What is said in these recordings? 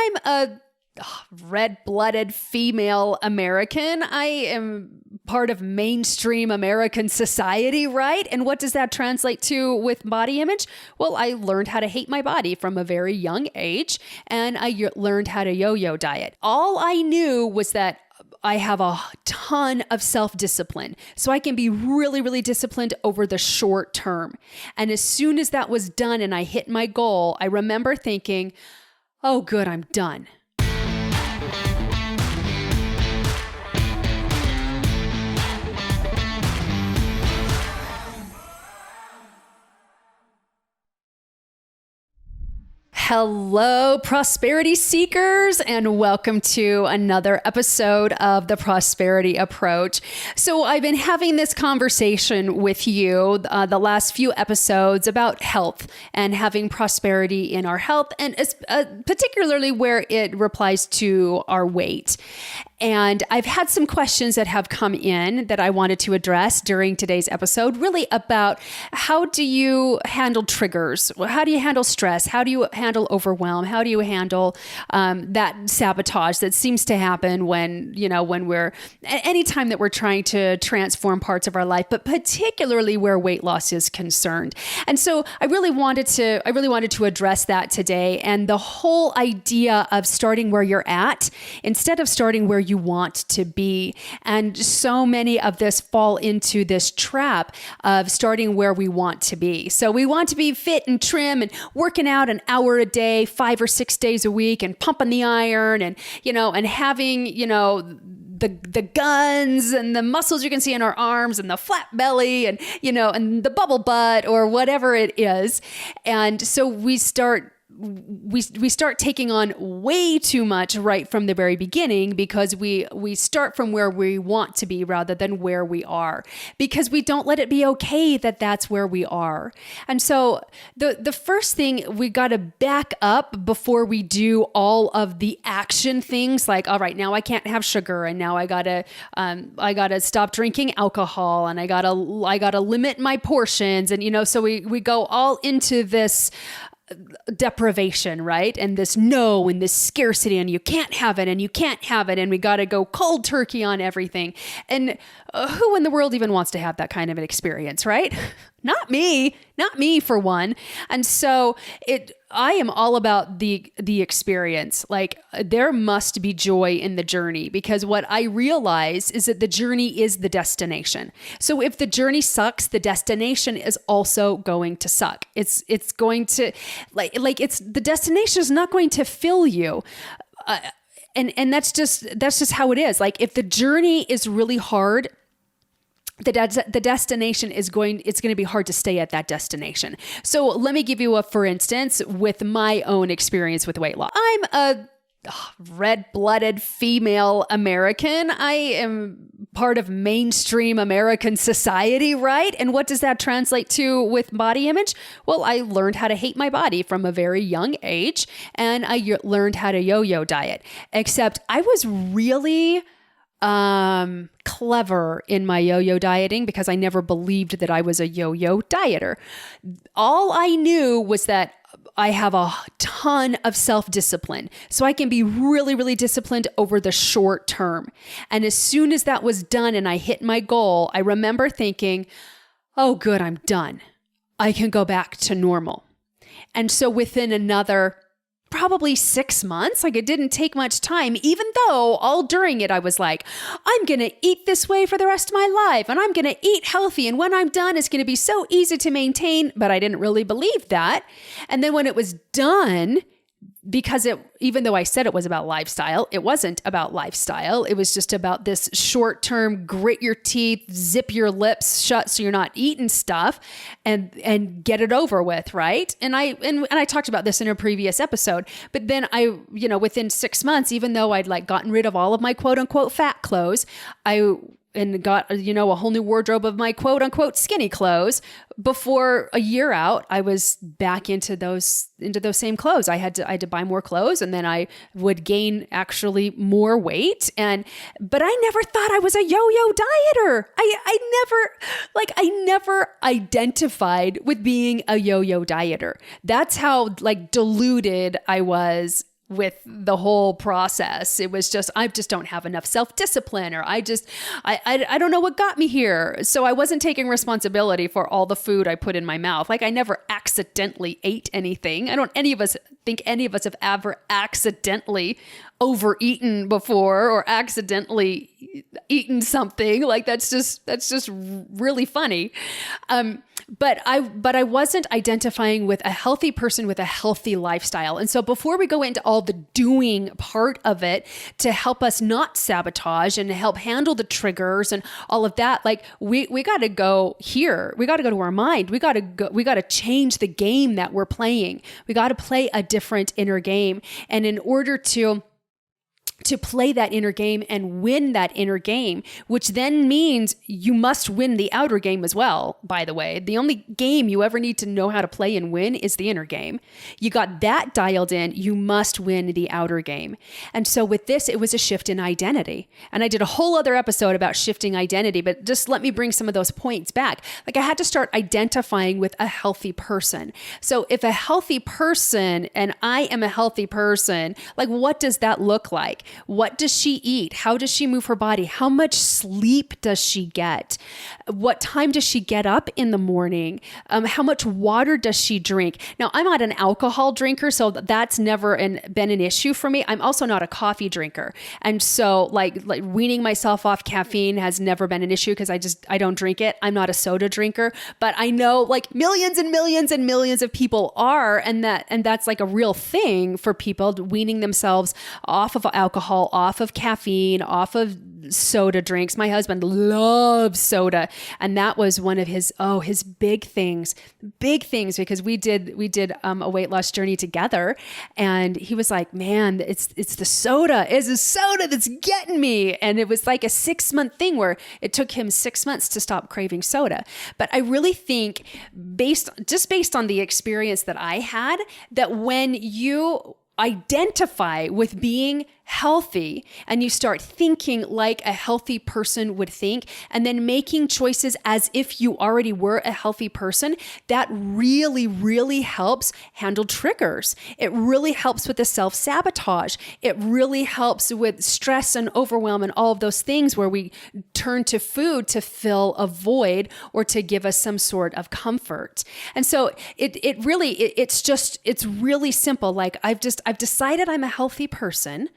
I'm a red-blooded female American. I am part of mainstream American society, right? And what does that translate to with body image? Well, I learned how to hate my body from a very young age, and I learned how to yo-yo diet. All I knew was that I have a ton of self-discipline. So I can be really, really disciplined over the short term. And as soon as that was done and I hit my goal, I remember thinking, oh, good, I'm done. Hello, prosperity seekers, and welcome to another episode of the Prosperity Approach. So I've been having this conversation with you the last few episodes about health and having prosperity in our health, and particularly where it applies to our weight. And I've had some questions that have come in that I wanted to address during today's episode, really about how do you handle triggers? How do you handle stress? How do you handle overwhelm? How do you handle that sabotage that seems to happen when we're, anytime that we're trying to transform parts of our life, but particularly where weight loss is concerned. And so I really wanted to address that today, and the whole idea of starting where you're at instead of starting where you want to be. And so many of this fall into this trap of starting where we want to be. So we want to be fit and trim and working out an hour a day, 5 or 6 days a week, and pumping the iron and having, the guns and the muscles you can see in our arms and the flat belly and, and the bubble butt or whatever it is. And so we start taking on way too much right from the very beginning because we start from where we want to be rather than where we are, because we don't let it be okay that that's where we are. And so the first thing, we got to back up before we do all of the action things like, all right, now I can't have sugar, and now I gotta stop drinking alcohol, and I gotta limit my portions, and so we go all into this deprivation, right? And this no, and this scarcity, and you can't have it, and you can't have it, and we got to go cold turkey on everything. And who in the world even wants to have that kind of an experience, right? Not me for one. And so I am all about the experience. Like, there must be joy in the journey, because what I realize is that the journey is the destination. So if the journey sucks, the destination is also going to suck. It's going to the destination is not going to fill you. And that's just how it is. Like, if the journey is really hard, the destination it's going to be hard to stay at that destination. So let me give you for instance, with my own experience with weight loss. I'm a red-blooded female American. I am part of mainstream American society, right? And what does that translate to with body image? Well, I learned how to hate my body from a very young age, and I learned how to yo-yo diet. Except I was really clever in my yo-yo dieting, because I never believed that I was a yo-yo dieter. All I knew was that I have a ton of self-discipline. So I can be really, really disciplined over the short term. And as soon as that was done and I hit my goal, I remember thinking, oh, good, I'm done. I can go back to normal. And so within another probably 6 months, like, it didn't take much time, even though all during it I was like, I'm going to eat this way for the rest of my life, and I'm going to eat healthy, and when I'm done, it's going to be so easy to maintain. But I didn't really believe that. And then when it was done, because even though I said it was about lifestyle, it wasn't about lifestyle. It was just about this short-term grit your teeth, zip your lips shut so you're not eating stuff, and get it over with, right? And I talked about this in a previous episode. But then within 6 months, even though I'd gotten rid of all of my quote unquote fat clothes, and got, a whole new wardrobe of my quote unquote skinny clothes. Before a year out, I was back into those same clothes. I had to buy more clothes, and then I would gain actually more weight. But I never thought I was a yo-yo dieter. I never identified with being a yo-yo dieter. That's how deluded I was with the whole process. It was just, I just don't have enough self-discipline, or I don't know what got me here. So I wasn't taking responsibility for all the food I put in my mouth. Like I never accidentally ate anything. I don't think any of us have ever accidentally overeaten before or accidentally eaten something. Like that's just really funny. But I wasn't identifying with a healthy person with a healthy lifestyle. And so before we go into all the doing part of it to help us not sabotage and help handle the triggers and all of that, like we got to go here. We got to go to our mind. We got to change the game that we're playing. We got to play a different inner game. And in order to play that inner game and win that inner game, which then means you must win the outer game as well, by the way. The only game you ever need to know how to play and win is the inner game. You got that dialed in, you must win the outer game. And so with this, it was a shift in identity. And I did a whole other episode about shifting identity, but just let me bring some of those points back. Like I had to start identifying with a healthy person. So if a healthy person, and I am a healthy person, like what does that look like? What does she eat? How does she move her body? How much sleep does she get? What time does she get up in the morning? How much water does she drink? Now, I'm not an alcohol drinker, so that's never been an issue for me. I'm also not a coffee drinker. And so like weaning myself off caffeine has never been an issue because I don't drink it. I'm not a soda drinker, but I know like millions and millions and millions of people are, and that's like a real thing for people, weaning themselves off of alcohol, off of caffeine, off of soda drinks. My husband loves soda. And that was one of his big things, because we did a weight loss journey together. And he was like, man, it's the soda. It's the soda that's getting me. And it was like a 6-month thing where it took him 6 months to stop craving soda. But I really think based on the experience that I had, that when you identify with being healthy and you start thinking like a healthy person would think, and then making choices as if you already were a healthy person, that really, really helps handle triggers. It really helps with the self-sabotage. It really helps with stress and overwhelm and all of those things where we turn to food to fill a void or to give us some sort of comfort. And so it's really simple. Like I've decided I'm a healthy person.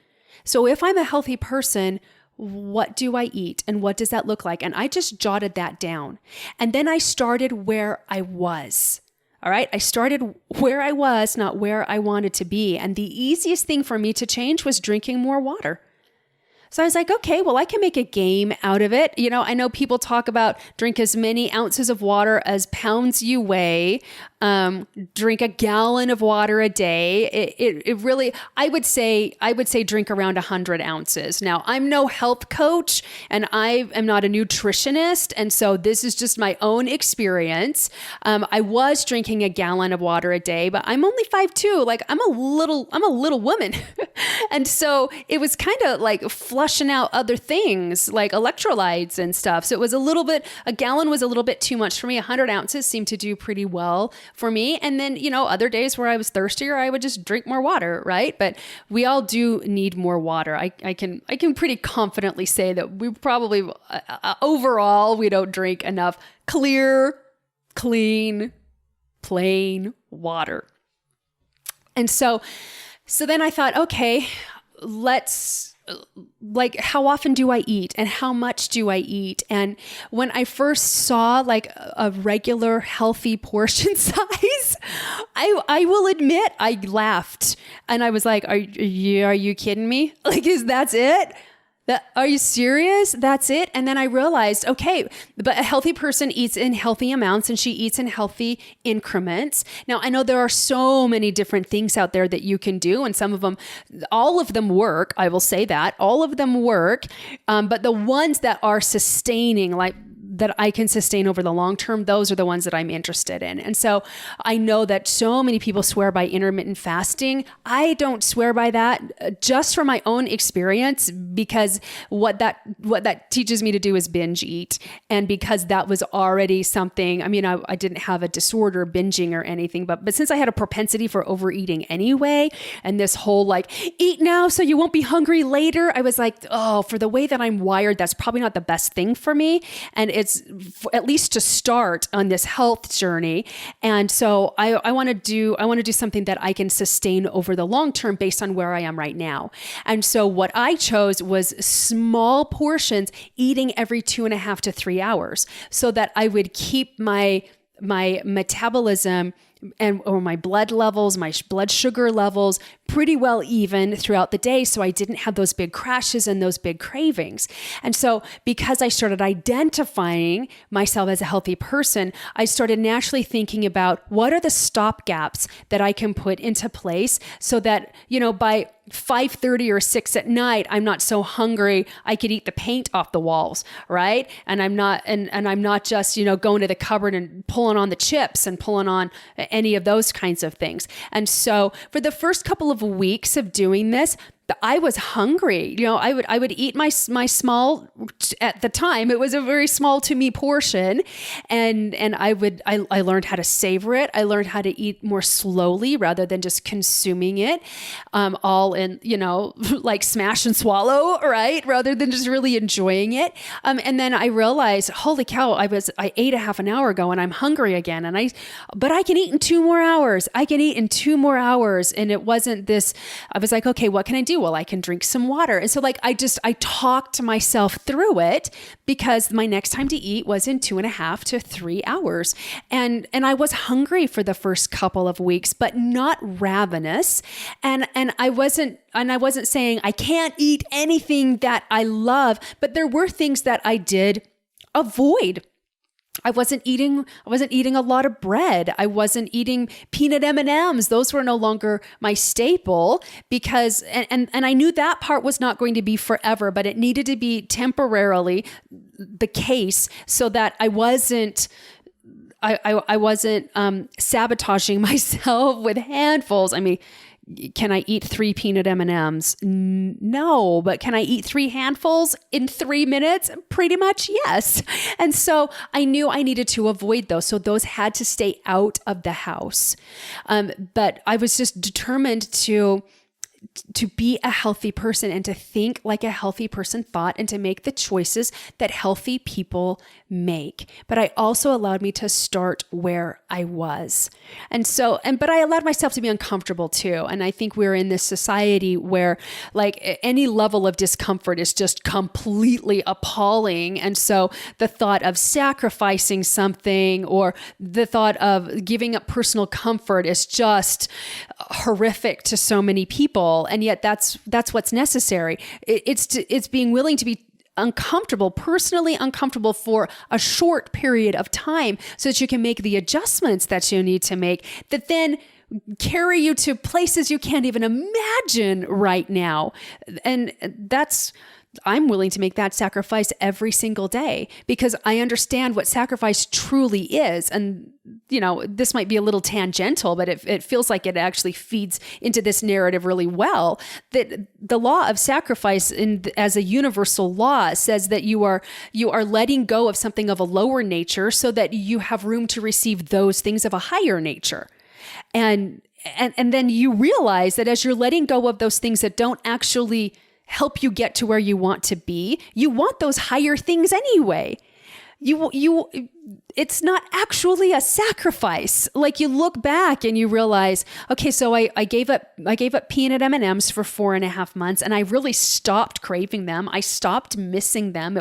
So if I'm a healthy person, what do I eat and what does that look like? And I just jotted that down. And then I started where I was. All right. I started where I was, not where I wanted to be. And the easiest thing for me to change was drinking more water. So I was like, okay, well, I can make a game out of it. You know, I know people talk about drink as many ounces of water as pounds you weigh. Drink a gallon of water a day. It really, I would say drink around 100 ounces. Now, I'm no health coach and I am not a nutritionist. And so this is just my own experience. I was drinking a gallon of water a day, but I'm only 5'2". Like I'm a little woman. And so it was kind of like flushing out other things like electrolytes and stuff. So it was a gallon was a little bit too much for me. 100 ounces seemed to do pretty well for me. And then, other days where I was thirstier, I would just drink more water, right? But we all do need more water. I can pretty confidently say that we probably, overall, we don't drink enough clear, clean, plain water. And so then I thought, okay, how often do I eat and how much do I eat? And when I first saw like a regular healthy portion size, I will admit I laughed and I was like, are you kidding me? Like, that's it? Are you serious? That's it? And then I realized, okay, but a healthy person eats in healthy amounts and she eats in healthy increments. Now, I know there are so many different things out there that you can do, and all of them work. I will say that all of them work. But the ones that are sustaining, like that I can sustain over the long term, those are the ones that I'm interested in. And so I know that so many people swear by intermittent fasting. I don't swear by that, just from my own experience, because what that teaches me to do is binge eat. And because that was already something, I mean, I didn't have a disorder, binging or anything, but since I had a propensity for overeating anyway, and this whole like, eat now so you won't be hungry later, I was like, oh, for the way that I'm wired, that's probably not the best thing for me. And it's at least to start on this health journey. And so I want to do something that I can sustain over the long term based on where I am right now. And so what I chose was small portions, eating every 2.5 to 3 hours, so that I would keep my metabolism or my blood levels, my blood sugar levels pretty well even throughout the day, so I didn't have those big crashes and those big cravings. And so because I started identifying myself as a healthy person, I started naturally thinking about what are the stop gaps that I can put into place so that, by 5:30 or 6 at night, I'm not so hungry I could eat the paint off the walls, right? And I'm not just, going to the cupboard and pulling on the chips and pulling on any of those kinds of things. And so for the first couple of weeks of doing this, I was hungry. I would eat my small, at the time, it was a very small to me portion. And I learned how to savor it. I learned how to eat more slowly rather than just consuming it, all in, like smash and swallow, right? Rather than just really enjoying it. And then I realized, holy cow, I ate a half an hour ago and I'm hungry again. But I can eat in 2 more hours. I can eat in 2 more hours. And it wasn't this, I was like, okay, what can I do? Well, I can drink some water. And so I talked myself through it, because my next time to eat was in 2.5 to 3 hours. And I was hungry for the first couple of weeks, but not ravenous. And I wasn't saying I can't eat anything that I love, but there were things that I did avoid. I wasn't eating a lot of bread. I wasn't eating peanut M&Ms. Those were no longer my staple, because, and I knew that part was not going to be forever, but it needed to be temporarily the case so that I wasn't sabotaging myself with handfuls. I mean, can I eat 3 peanut M&Ms? No, but can I eat 3 handfuls in 3 minutes? Pretty much yes. And so I knew I needed to avoid those. So those had to stay out of the house. But I was just determined to be a healthy person and to think like a healthy person thought and to make the choices that healthy people make. But I also allowed me to start where I was. But I allowed myself to be uncomfortable too. And I think we're in this society where like any level of discomfort is just completely appalling. And so the thought of sacrificing something or the thought of giving up personal comfort is just horrific to so many people. And yet that's what's necessary. It's being willing to be uncomfortable, personally uncomfortable for a short period of time so that you can make the adjustments that you need to make that then carry you to places you can't even imagine right now. And I'm willing to make that sacrifice every single day because I understand what sacrifice truly is. And, this might be a little tangential, but it feels like it actually feeds into this narrative really well, that the law of sacrifice as a universal law says that you are letting go of something of a lower nature so that you have room to receive those things of a higher nature. And then you realize that as you're letting go of those things that don't actually help you get to where you want to be, you want those higher things anyway. It's not actually a sacrifice. Like you look back and you realize, okay, so I gave up peanut M&Ms for 4.5 months and I really stopped craving them. I stopped missing them.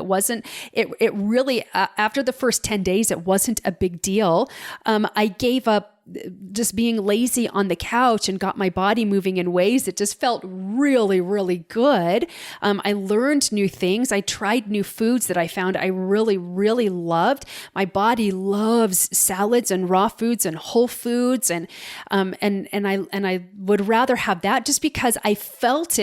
It really, after the first 10 days, it wasn't a big deal. I gave up just being lazy on the couch and got my body moving in ways that just felt really, really good. I learned new things. I tried new foods that I found I really, really loved. My body loves salads and raw foods and whole foods. And I would rather have that just because I felt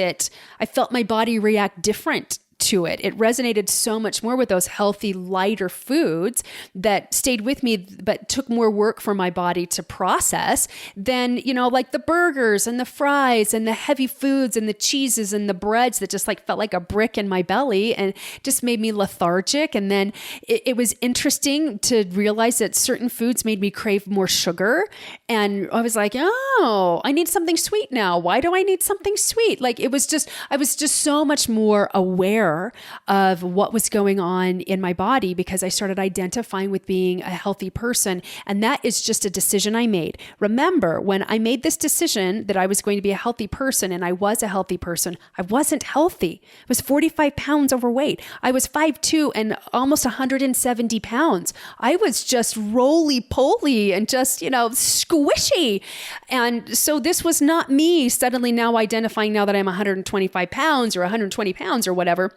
my body react different to it. It resonated so much more with those healthy, lighter foods that stayed with me, but took more work for my body to process than, like the burgers and the fries and the heavy foods and the cheeses and the breads that just like felt like a brick in my belly and just made me lethargic. And then it was interesting to realize that certain foods made me crave more sugar. And I was like, oh, I need something sweet now. Why do I need something sweet? Like I was just so much more aware of what was going on in my body because I started identifying with being a healthy person. And that is just a decision I made. Remember, when I made this decision that I was going to be a healthy person and I was a healthy person, I wasn't healthy. I was 45 pounds overweight. I was 5'2" and almost 170 pounds. I was just roly-poly and just, squishy. And so this was not me suddenly now identifying now that I'm 125 pounds or 120 pounds or whatever.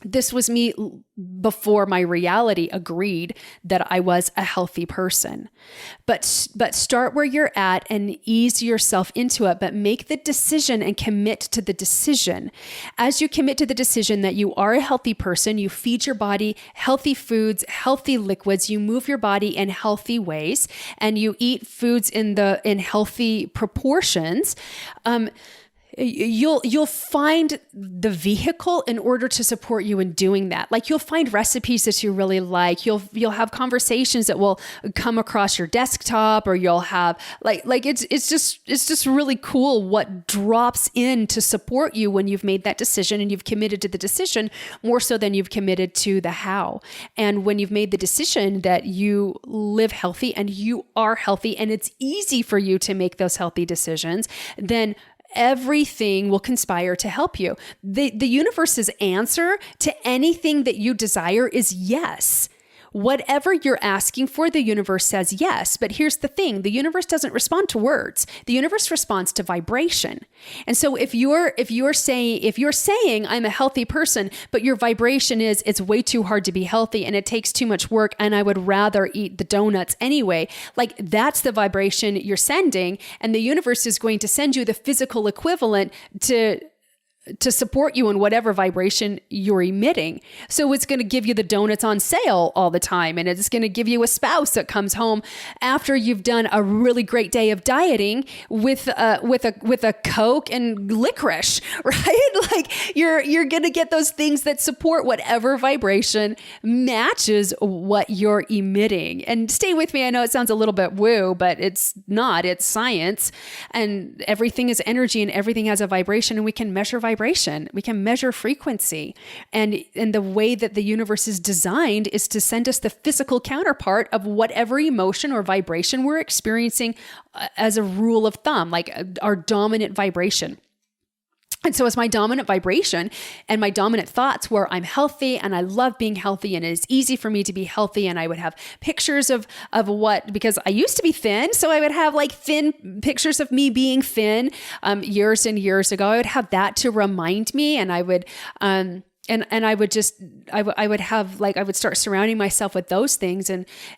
This was me before my reality agreed that I was a healthy person. But start where you're at and ease yourself into it, but make the decision and commit to the decision. As you commit to the decision that you are a healthy person, you feed your body healthy foods, healthy liquids, you move your body in healthy ways, and you eat foods in healthy proportions, you'll find the vehicle in order to support you in doing that. Like you'll find recipes that you really like. You'll have conversations that will come across your desktop, or you'll have it's just really cool what drops in to support you when you've made that decision and you've committed to the decision more so than you've committed to the how. And when you've made the decision that you live healthy and you are healthy and it's easy for you to make those healthy decisions, then everything will conspire to help you. The universe's answer to anything that you desire is yes. Whatever you're asking for, the universe says yes. But here's the thing. The universe doesn't respond to words. The universe responds to vibration. And so if you're saying I'm a healthy person, but your vibration is it's way too hard to be healthy and it takes too much work and I would rather eat the donuts anyway, like that's the vibration you're sending, and the universe is going to send you the physical equivalent to support you in whatever vibration you're emitting. So it's going to give you the donuts on sale all the time. And it's going to give you a spouse that comes home after you've done a really great day of dieting with a Coke and licorice, right? Like you're going to get those things that support whatever vibration matches what you're emitting. And stay with me. I know it sounds a little bit woo, but it's not. It's science, and everything is energy and everything has a vibration, and we can measure vibration. We can measure frequency. And the way that the universe is designed is to send us the physical counterpart of whatever emotion or vibration we're experiencing as a rule of thumb, like our dominant vibration. And so it's my dominant vibration and my dominant thoughts where I'm healthy and I love being healthy and it is easy for me to be healthy. And I would have pictures of because I used to be thin. So I would have like thin pictures of me being thin years and years ago. I would have that to remind me, and I would, I would start surrounding myself with those things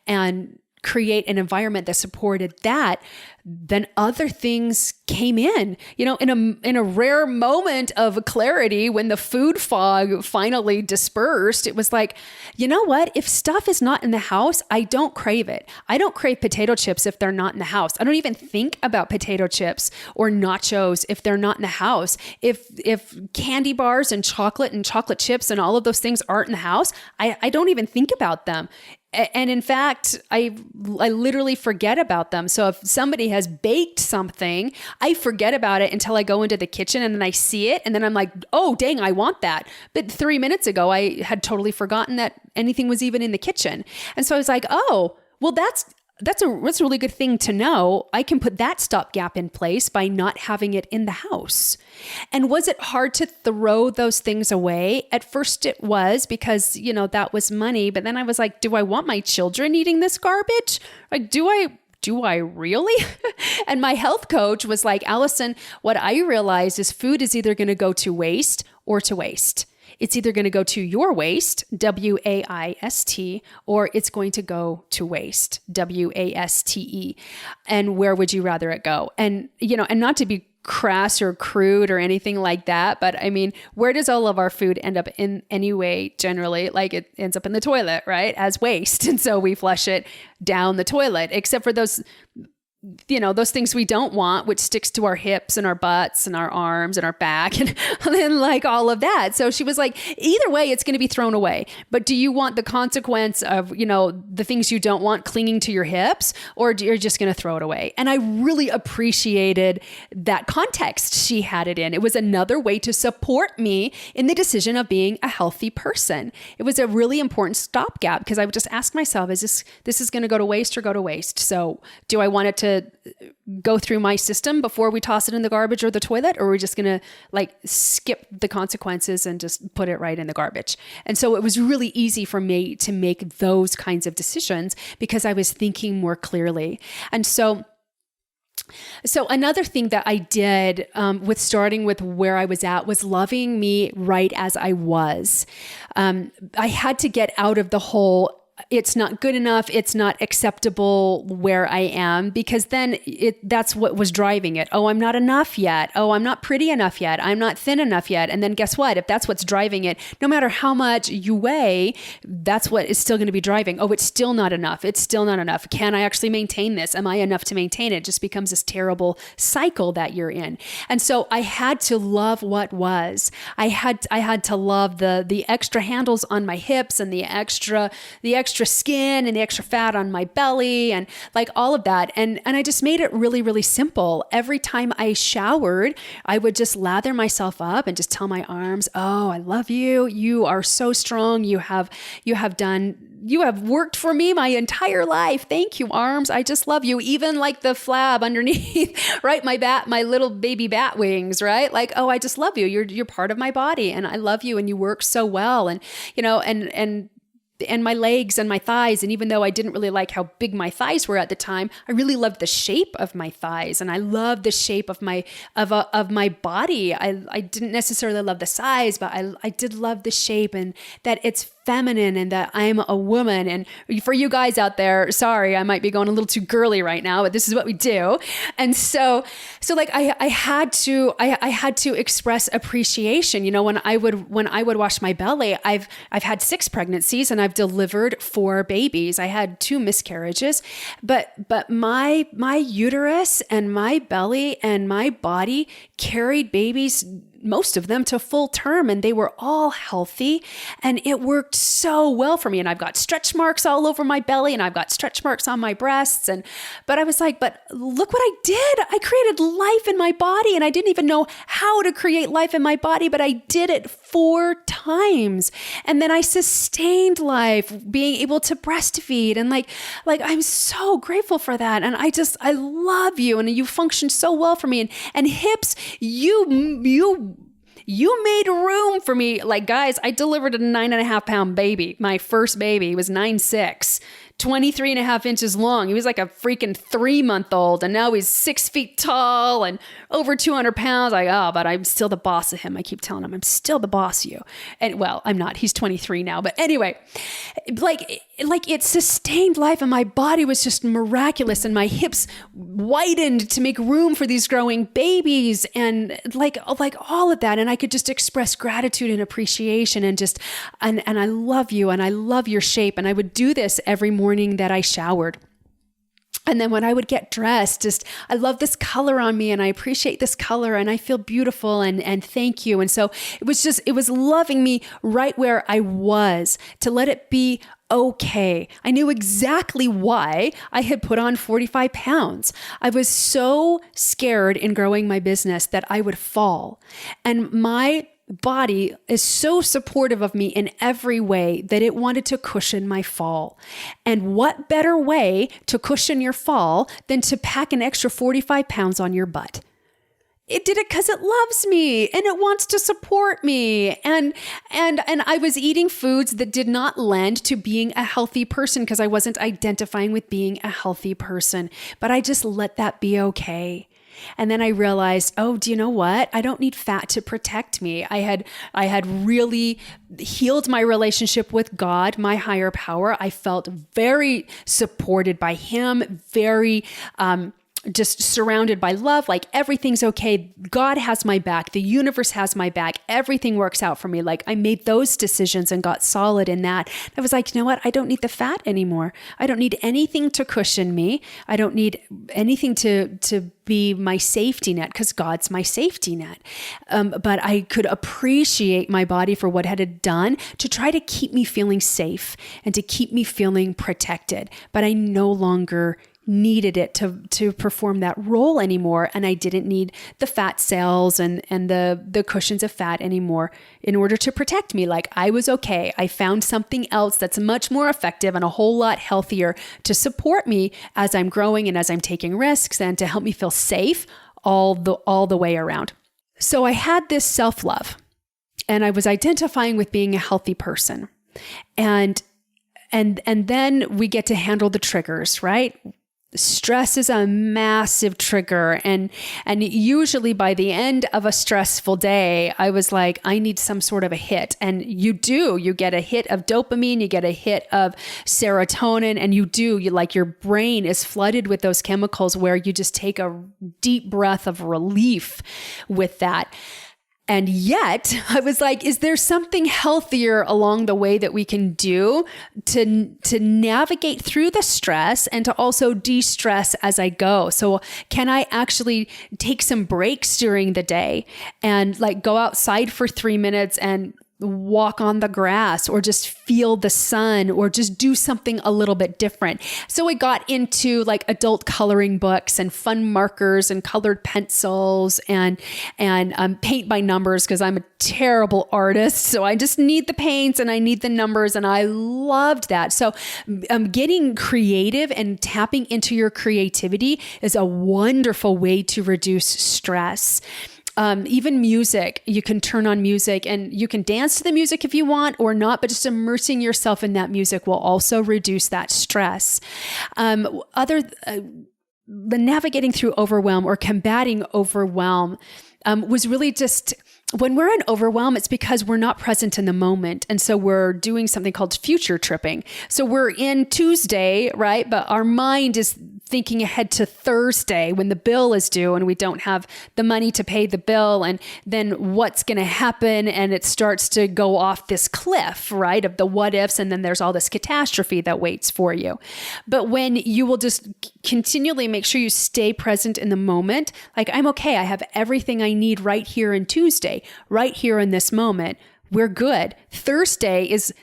and create an environment that supported that. Then other things came in, in a rare moment of clarity when the food fog finally dispersed. It was like, you know what? If stuff is not in the house, I don't crave it. I don't crave potato chips if they're not in the house. I don't even think about potato chips or nachos if they're not in the house. If candy bars and chocolate chips and all of those things aren't in the house, I don't even think about them. And in fact, I literally forget about them. So if somebody has baked something, I forget about it until I go into the kitchen and then I see it. And then I'm like, oh, dang, I want that. But 3 minutes ago, I had totally forgotten that anything was even in the kitchen. And so I was like, oh, well, that's a really good thing to know. I can put that stopgap in place by not having it in the house. And was it hard to throw those things away? At first it was, because, that was money. But then I was like, do I want my children eating this garbage? Like, do I really? And my health coach was like, Allyson, what I realized is food is either going to go to waste or to waste. It's either going to go to your waste, W-A-I-S-T, or it's going to go to waste, W-A-S-T-E. And where would you rather it go? And, and not to be crass or crude or anything like that. But I mean, where does all of our food end up in anyway? Generally, like it ends up in the toilet, right? As waste. And so we flush it down the toilet, except for those things we don't want, which sticks to our hips and our butts and our arms and our back and then like all of that. So she was like, either way, it's going to be thrown away. But do you want the consequence of, the things you don't want clinging to your hips, or you're just going to throw it away? And I really appreciated that context she had it in. It was another way to support me in the decision of being a healthy person. It was a really important stopgap because I would just ask myself, this is going to go to waste or go to waste? So do I want it to go through my system before we toss it in the garbage or the toilet, or are we just going to like skip the consequences and just put it right in the garbage? And so it was really easy for me to make those kinds of decisions because I was thinking more clearly. And so another thing that I did with starting with where I was at was loving me right as I was. I had to get out of the whole it's not good enough, it's not acceptable where I am, because then that's what was driving it. Oh, I'm not enough yet. Oh, I'm not pretty enough yet. I'm not thin enough yet. And then guess what? If that's what's driving it, no matter how much you weigh, that's what is still going to be driving. Oh, it's still not enough. It's still not enough. Can I actually maintain this? Am I enough to maintain it? It just becomes this terrible cycle that you're in. And so I had to love what was. I had to love the extra handles on my hips and the extra skin and the extra fat on my belly and like all of that. And I just made it really, really simple. Every time I showered, I would just lather myself up and just tell my arms, oh, I love you. You are so strong. You have worked for me my entire life. Thank you, arms. I just love you. Even like the flab underneath, right? My little baby bat wings, right? Like, oh, I just love you. You're part of my body and I love you and you work so well. And, and my legs and my thighs. And even though I didn't really like how big my thighs were at the time, I really loved the shape of my thighs. And I loved the shape of my body. I didn't necessarily love the size, but I did love the shape and that it's feminine and that I'm a woman. And for you guys out there, sorry, I might be going a little too girly right now, but this is what we do. And so like I had to express appreciation. When I would wash my belly, I've had 6 pregnancies and I've delivered 4 babies. I had 2 miscarriages, but my uterus and my belly and my body carried babies, most of them, to full term, and they were all healthy and it worked so well for me. And I've got stretch marks all over my belly and I've got stretch marks on my breasts. But I was like, but look what I did. I created life in my body and I didn't even know how to create life in my body, but I did it 4 times. And then I sustained life, being able to breastfeed. And like I'm so grateful for that. And I love you. And you function so well for me. And hips, you made room for me. Like, guys, I delivered a 9.5 pound baby. My first baby was 9'6", 23.5 inches long. He was like a freaking 3-month-old. And now he's 6 feet tall and over 200 pounds. But I'm still the boss of him. I keep telling him, I'm still the boss of you. And well, I'm not. He's 23 now. But anyway, like it sustained life and my body was just miraculous and my hips widened to make room for these growing babies and like all of that. And I could just express gratitude and appreciation and I love you and I love your shape. And I would do this every morning that I showered. And then when I would get dressed, I love this color on me and I appreciate this color and I feel beautiful and thank you. And so it was loving me right where I was, to let it be okay. I knew exactly why I had put on 45 pounds. I was so scared in growing my business that I would fall. And my body is so supportive of me in every way that it wanted to cushion my fall. And what better way to cushion your fall than to pack an extra 45 pounds on your butt? It did it because it loves me and it wants to support me. And I was eating foods that did not lend to being a healthy person because I wasn't identifying with being a healthy person. But I just let that be okay. And then I realized, oh, do you know what? I don't need fat to protect me. I had really healed my relationship with God, my higher power. I felt very supported by him, very just surrounded by love, like everything's okay. God has my back. The universe has my back. Everything works out for me. Like I made those decisions and got solid in that. I was like, you know what? I don't need the fat anymore. I don't need anything to cushion me. I don't need anything to be my safety net, because God's my safety net. But I could appreciate my body for what it had done to try to keep me feeling safe and to keep me feeling protected. But I no longer needed it to perform that role anymore. And I didn't need the fat cells and the cushions of fat anymore in order to protect me. Like I was okay. I found something else that's much more effective and a whole lot healthier to support me as I'm growing and as I'm taking risks and to help me feel safe all the way around. So I had this self-love and I was identifying with being a healthy person. And then we get to handle the triggers, right? Stress is a massive trigger. And usually by the end of a stressful day, I was like, I need some sort of a hit. And you get a hit of dopamine, you get a hit of serotonin, and your brain is flooded with those chemicals where you just take a deep breath of relief with that. And yet I was like, is there something healthier along the way that we can do to navigate through the stress and to also de-stress as I go? So can I actually take some breaks during the day and like go outside for 3 minutes and walk on the grass or just feel the sun or just do something a little bit different? So I got into like adult coloring books and fun markers and colored pencils and paint by numbers, because I'm a terrible artist. So I just need the paints and I need the numbers, and I loved that. So getting creative and tapping into your creativity is a wonderful way to reduce stress. Even music, you can turn on music and you can dance to the music if you want or not, but just immersing yourself in that music will also reduce that stress. The navigating through overwhelm or combating overwhelm was really just, when we're in overwhelm, it's because we're not present in the moment. And so we're doing something called future tripping. So we're in Tuesday, right? But our mind is thinking ahead to Thursday when the bill is due and we don't have the money to pay the bill. And then what's going to happen? And it starts to go off this cliff, right? Of the what ifs. And then there's all this catastrophe that waits for you. But when you will just continually make sure you stay present in the moment, like I'm okay. I have everything I need right here in Tuesday, right here in this moment. We're good. Thursday is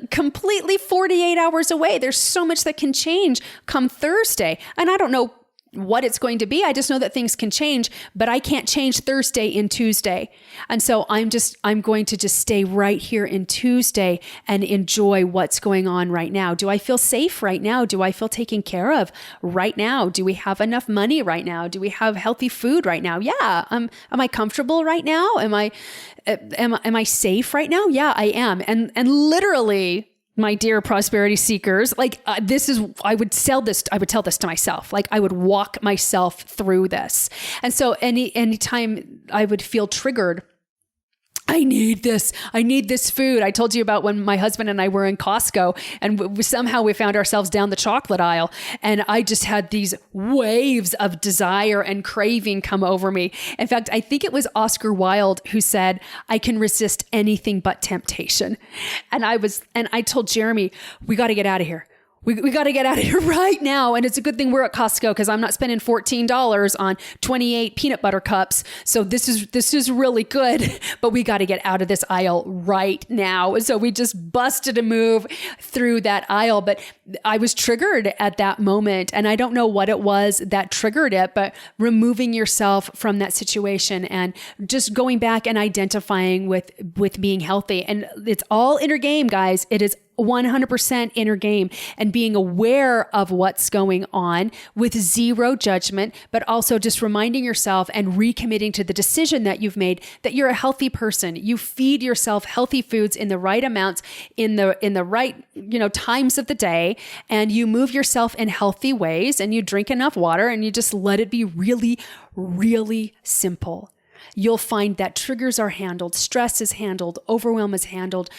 completely 48 hours away. There's so much that can change come Thursday. And I don't know what it's going to be. I just know that things can change, but I can't change Thursday in Tuesday. And so I'm going to just stay right here in Tuesday and enjoy what's going on right now. Do I feel safe right now? Do I feel taken care of right now? Do we have enough money right now? Do we have healthy food right now? Yeah. Am I comfortable right now? Am I safe right now? Yeah, I am. And literally, my dear prosperity seekers, like I would tell this to myself. Like I would walk myself through this. And so anytime I would feel triggered, I need this food. I told you about when my husband and I were in Costco and somehow we found ourselves down the chocolate aisle. And I just had these waves of desire and craving come over me. In fact, I think it was Oscar Wilde who said, I can resist anything but temptation. And I told Jeremy, we got to get out of here. We got to get out of here right now. And it's a good thing we're at Costco because I'm not spending $14 on 28 peanut butter cups. So this is really good, but we got to get out of this aisle right now. So we just busted a move through that aisle, but I was triggered at that moment. And I don't know what it was that triggered it, but removing yourself from that situation and just going back and identifying with being healthy. And it's all inner game, guys. It is 100% inner game, and being aware of what's going on with zero judgment, but also just reminding yourself and recommitting to the decision that you've made that you're a healthy person. You feed yourself healthy foods in the right amounts in the right, times of the day, and you move yourself in healthy ways, and you drink enough water, and you just let it be really, really simple. You'll find that triggers are handled, stress is handled, overwhelm is handled,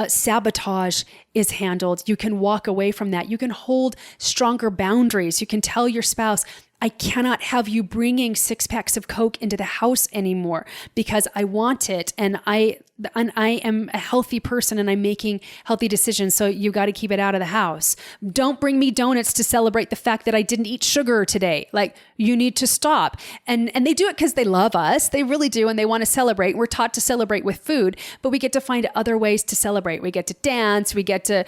sabotage is handled. You can walk away from that. You can hold stronger boundaries. You can tell your spouse, I cannot have you bringing 6 packs of Coke into the house anymore because I want it. And I am a healthy person and I'm making healthy decisions. So you got to keep it out of the house. Don't bring me donuts to celebrate the fact that I didn't eat sugar today. Like, you need to stop. And they do it because they love us. They really do. And they want to celebrate. We're taught to celebrate with food, but we get to find other ways to celebrate. We get to dance. We get to,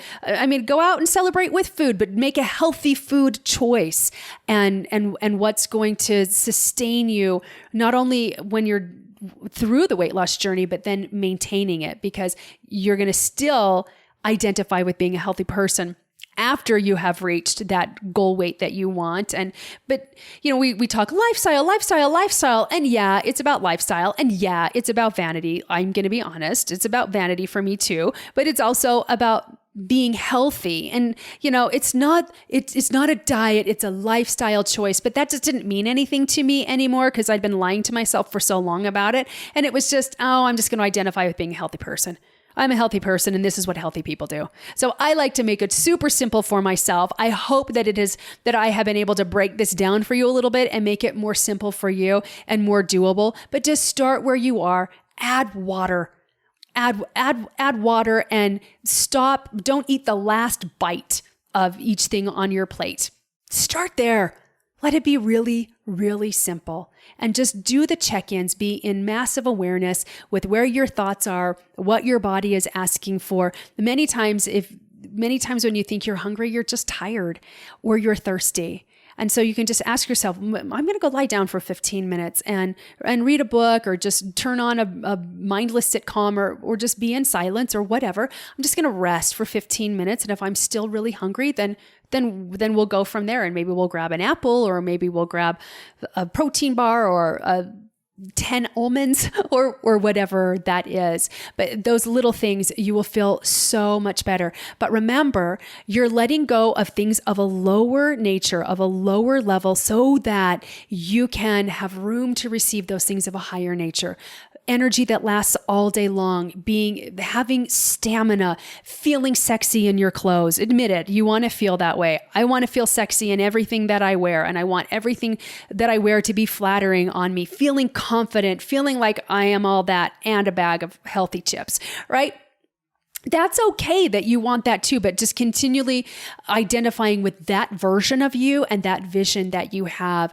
go out and celebrate with food, but make a healthy food choice and what's going to sustain you, not only when you're through the weight loss journey, but then maintaining it, because you're going to still identify with being a healthy person after you have reached that goal weight that you want. But we talk lifestyle. And yeah, it's about lifestyle. And yeah, it's about vanity. I'm going to be honest. It's about vanity for me too, but it's also about being healthy. And, it's not a diet, it's a lifestyle choice, but that just didn't mean anything to me anymore because I'd been lying to myself for so long about it. And it was just, I'm just going to identify with being a healthy person. I'm a healthy person and this is what healthy people do. So I like to make it super simple for myself. I hope that I have been able to break this down for you a little bit and make it more simple for you and more doable, but just start where you are, add water. Add water and stop. Don't eat the last bite of each thing on your plate. Start there. Let it be really, really simple. And just do the check-ins. Be in massive awareness with where your thoughts are, what your body is asking for. Many times when you think you're hungry, you're just tired or you're thirsty. And so you can just ask yourself, I'm going to go lie down for 15 minutes and read a book or just turn on a mindless sitcom or just be in silence or whatever. I'm just going to rest for 15 minutes. And if I'm still really hungry, then we'll go from there. And maybe we'll grab an apple or maybe we'll grab a protein bar or 10 almonds or whatever that is. But those little things, you will feel so much better. But remember, you're letting go of things of a lower nature, of a lower level, so that you can have room to receive those things of a higher nature. Energy that lasts all day long, having stamina, feeling sexy in your clothes. Admit it, you want to feel that way. I want to feel sexy in everything that I wear, and I want everything that I wear to be flattering on me, feeling confident, feeling like I am all that and a bag of healthy chips, right? That's okay that you want that too, but just continually identifying with that version of you and that vision that you have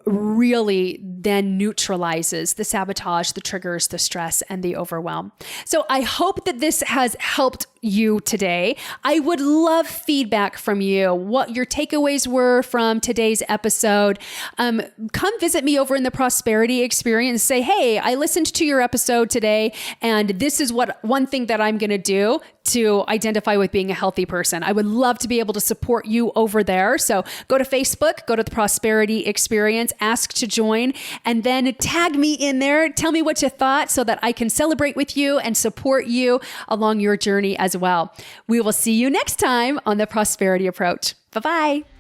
really then neutralizes the sabotage, the triggers, the stress, and the overwhelm. So I hope that this has helped you today. I would love feedback from you, what your takeaways were from today's episode. Come visit me over in the Prosperity Experience. Say, hey, I listened to your episode today, and this is one thing that I'm going to do to identify with being a healthy person. I would love to be able to support you over there. So go to Facebook, go to the Prosperity Experience, ask to join, and then tag me in there. Tell me what you thought so that I can celebrate with you and support you along your journey as well. We will see you next time on the Prosperity Approach. Bye-bye.